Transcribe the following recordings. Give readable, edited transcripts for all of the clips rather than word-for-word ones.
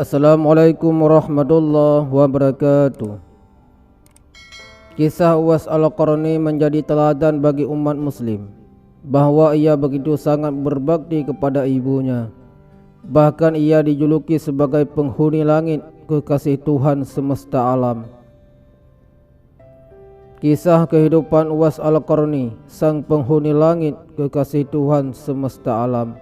Assalamualaikum warahmatullahi wabarakatuh. Kisah Uwais Al-Qarni menjadi teladan bagi umat muslim, bahawa ia begitu sangat berbakti kepada ibunya. Bahkan ia dijuluki sebagai penghuni langit, kekasih Tuhan semesta alam. Kisah kehidupan Uwais Al-Qarni, sang penghuni langit, kekasih Tuhan semesta alam.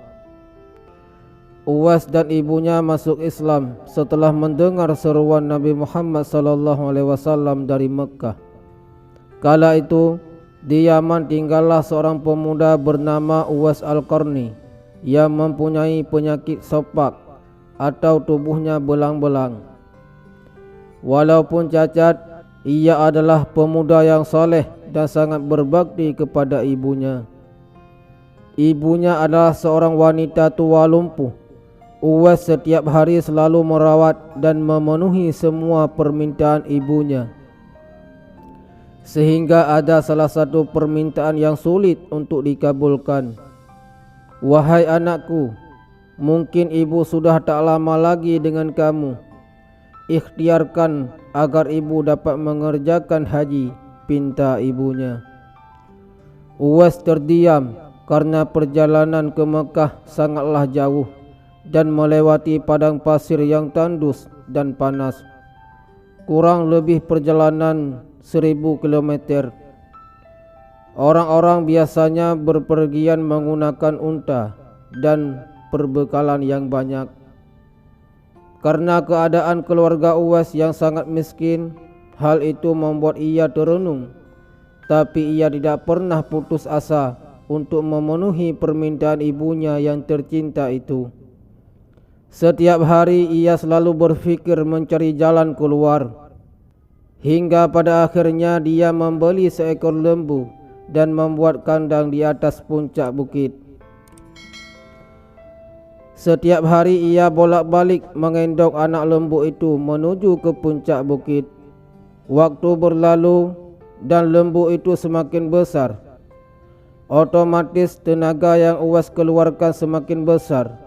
Uwais dan ibunya masuk Islam setelah mendengar seruan Nabi Muhammad SAW dari Mekah. Kala itu di Yaman tinggallah seorang pemuda bernama Uwais Al-Qarni yang mempunyai penyakit sopak atau tubuhnya belang-belang. Walaupun cacat, ia adalah pemuda yang soleh dan sangat berbakti kepada ibunya. Ibunya adalah seorang wanita tua lumpuh. Uwais setiap hari selalu merawat dan memenuhi semua permintaan ibunya. Sehingga ada salah satu permintaan yang sulit untuk dikabulkan. "Wahai anakku, mungkin ibu sudah tak lama lagi dengan kamu. Ikhtiarkan agar ibu dapat mengerjakan haji," pinta ibunya. Uwais terdiam karena perjalanan ke Mekah sangatlah jauh dan melewati padang pasir yang tandus dan panas. Kurang lebih perjalanan 1000 km. Orang-orang biasanya berpergian menggunakan unta dan perbekalan yang banyak. Karena keadaan keluarga Uwais yang sangat miskin, hal itu membuat ia terenung. Tapi ia tidak pernah putus asa untuk memenuhi permintaan ibunya yang tercinta itu. Setiap hari ia selalu berfikir mencari jalan keluar. Hingga pada akhirnya dia membeli seekor lembu dan membuat kandang di atas puncak bukit. Setiap hari ia bolak-balik mengendong anak lembu itu menuju ke puncak bukit. Waktu berlalu dan lembu itu semakin besar. Otomatis tenaga yang Uwais keluarkan semakin besar.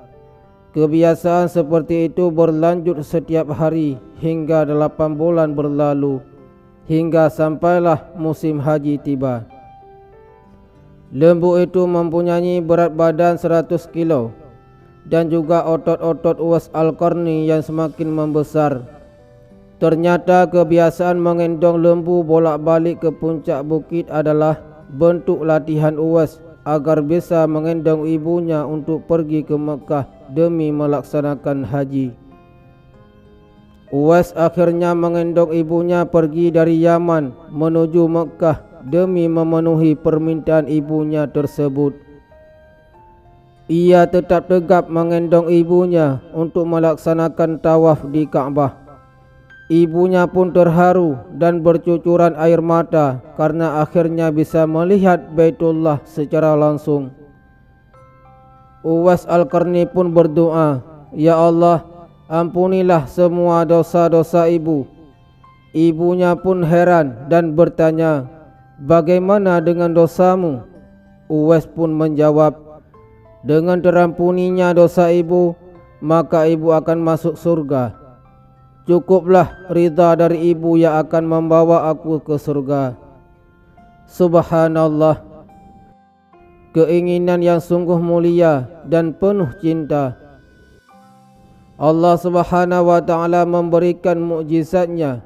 Kebiasaan seperti itu berlanjut setiap hari hingga 8 bulan berlalu, hingga sampailah musim haji tiba. Lembu itu mempunyai berat badan 100 kilo dan juga otot-otot Uwais Al-Qarni yang semakin membesar. Ternyata kebiasaan mengendong lembu bolak-balik ke puncak bukit adalah bentuk latihan Uwais agar bisa mengendong ibunya untuk pergi ke Mekah demi melaksanakan haji. Uwais akhirnya mengendong ibunya pergi dari Yaman menuju Mekah demi memenuhi permintaan ibunya tersebut. Ia tetap tegap mengendong ibunya untuk melaksanakan tawaf di Ka'bah. Ibunya pun terharu dan bercucuran air mata karena akhirnya bisa melihat Baitullah secara langsung. Uwais Al-Qarni pun berdoa, "Ya Allah, ampunilah semua dosa-dosa ibu." Ibunya pun heran dan bertanya, "Bagaimana dengan dosamu?" Uwais pun menjawab, "Dengan terampuninya dosa ibu, maka ibu akan masuk surga. Cukuplah ridha dari ibu yang akan membawa aku ke surga." Subhanallah, keinginan yang sungguh mulia dan penuh cinta. Allah Subhanahu wa ta'ala memberikan mukjizatnya.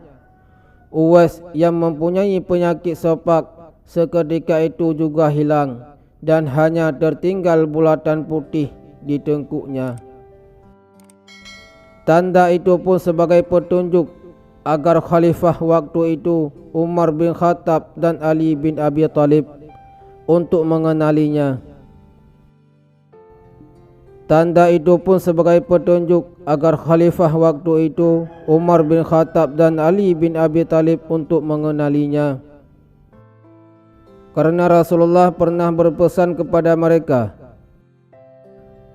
Uwais yang mempunyai penyakit sopak seketika itu juga hilang dan hanya tertinggal bulatan putih di tengkuknya. Tanda itu pun sebagai petunjuk agar khalifah waktu itu Umar bin Khattab dan Ali bin Abi Thalib untuk mengenalinya. Tanda itu pun sebagai petunjuk agar khalifah waktu itu Umar bin Khattab dan Ali bin Abi Thalib untuk mengenalinya. Karena Rasulullah pernah berpesan kepada mereka,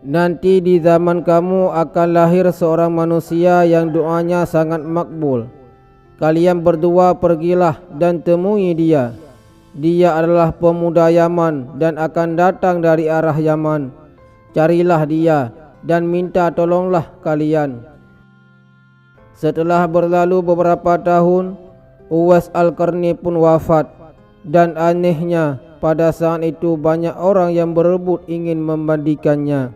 "Nanti di zaman kamu akan lahir seorang manusia yang doanya sangat makbul. Kalian berdua pergilah dan temui dia. Dia adalah pemuda Yaman dan akan datang dari arah Yaman. Carilah dia dan minta tolonglah kalian." Setelah berlalu beberapa tahun, Uwais Al-Qarni pun wafat, dan anehnya pada saat itu banyak orang yang berebut ingin memandikannya.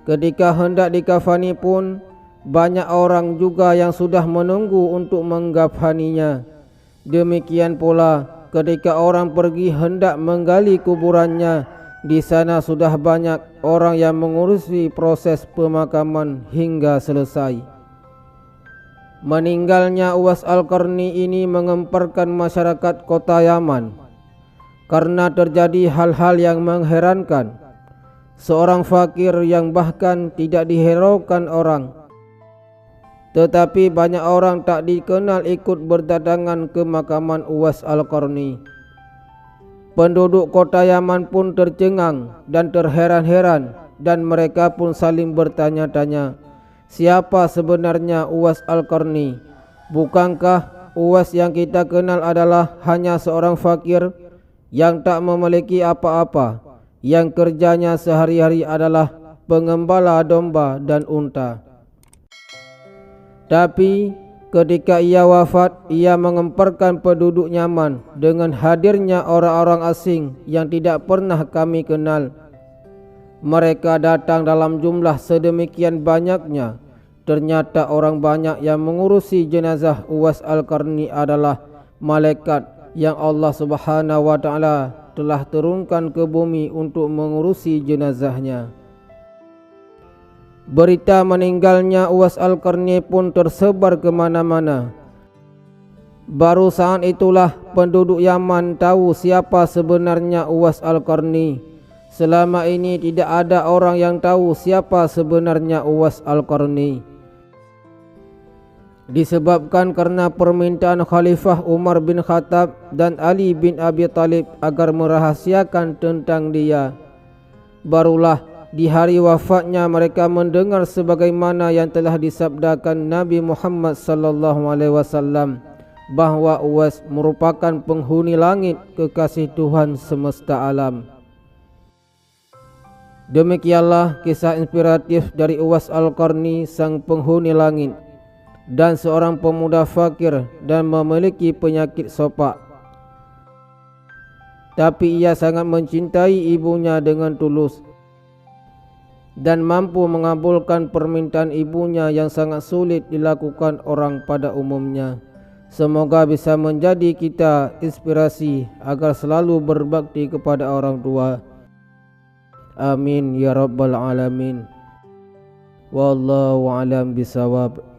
Ketika hendak dikafani pun banyak orang juga yang sudah menunggu untuk mengkafaninya. Demikian pula ketika orang pergi hendak menggali kuburannya, di sana sudah banyak orang yang mengurusi proses pemakaman hingga selesai. Meninggalnya Uwais Al-Qarni ini mengemparkan masyarakat kota Yaman karena terjadi hal-hal yang mengherankan. Seorang fakir yang bahkan tidak dihiraukan orang, tetapi banyak orang tak dikenal ikut berdatangan ke makaman Uwais Al-Qarni. Penduduk kota Yaman pun tercengang dan terheran-heran, dan mereka pun saling bertanya-tanya, siapa sebenarnya Uwais Al-Qarni? Bukankah Uwais yang kita kenal adalah hanya seorang fakir yang tak memiliki apa-apa, yang kerjanya sehari-hari adalah pengembala domba dan unta? Tapi ketika ia wafat, ia mengemparkan penduduk Yaman dengan hadirnya orang-orang asing yang tidak pernah kami kenal. Mereka datang dalam jumlah sedemikian banyaknya. Ternyata orang banyak yang mengurusi jenazah Uwais Al-Qarni adalah malaikat yang Allah Subhanahu wa taala telah turunkan ke bumi untuk mengurusi jenazahnya. Berita meninggalnya Uwais Al-Qarni pun tersebar ke mana-mana. Baru saat itulah penduduk Yaman tahu siapa sebenarnya Uwais Al-Qarni. Selama ini tidak ada orang yang tahu siapa sebenarnya Uwais Al-Qarni. Disebabkan karena permintaan Khalifah Umar bin Khattab dan Ali bin Abi Thalib agar merahasiakan tentang dia. Barulah di hari wafatnya mereka mendengar sebagaimana yang telah disabdakan Nabi Muhammad sallallahu alaihi wasallam bahwa Uwais merupakan penghuni langit, kekasih Tuhan semesta alam. Demikianlah kisah inspiratif dari Uwais Al-Qarni, sang penghuni langit dan seorang pemuda fakir dan memiliki penyakit sopak. Tapi ia sangat mencintai ibunya dengan tulus dan mampu mengabulkan permintaan ibunya yang sangat sulit dilakukan orang pada umumnya. Semoga bisa menjadi kita inspirasi agar selalu berbakti kepada orang tua. Amin ya rabbal alamin. Wallahu a'lam bisawab.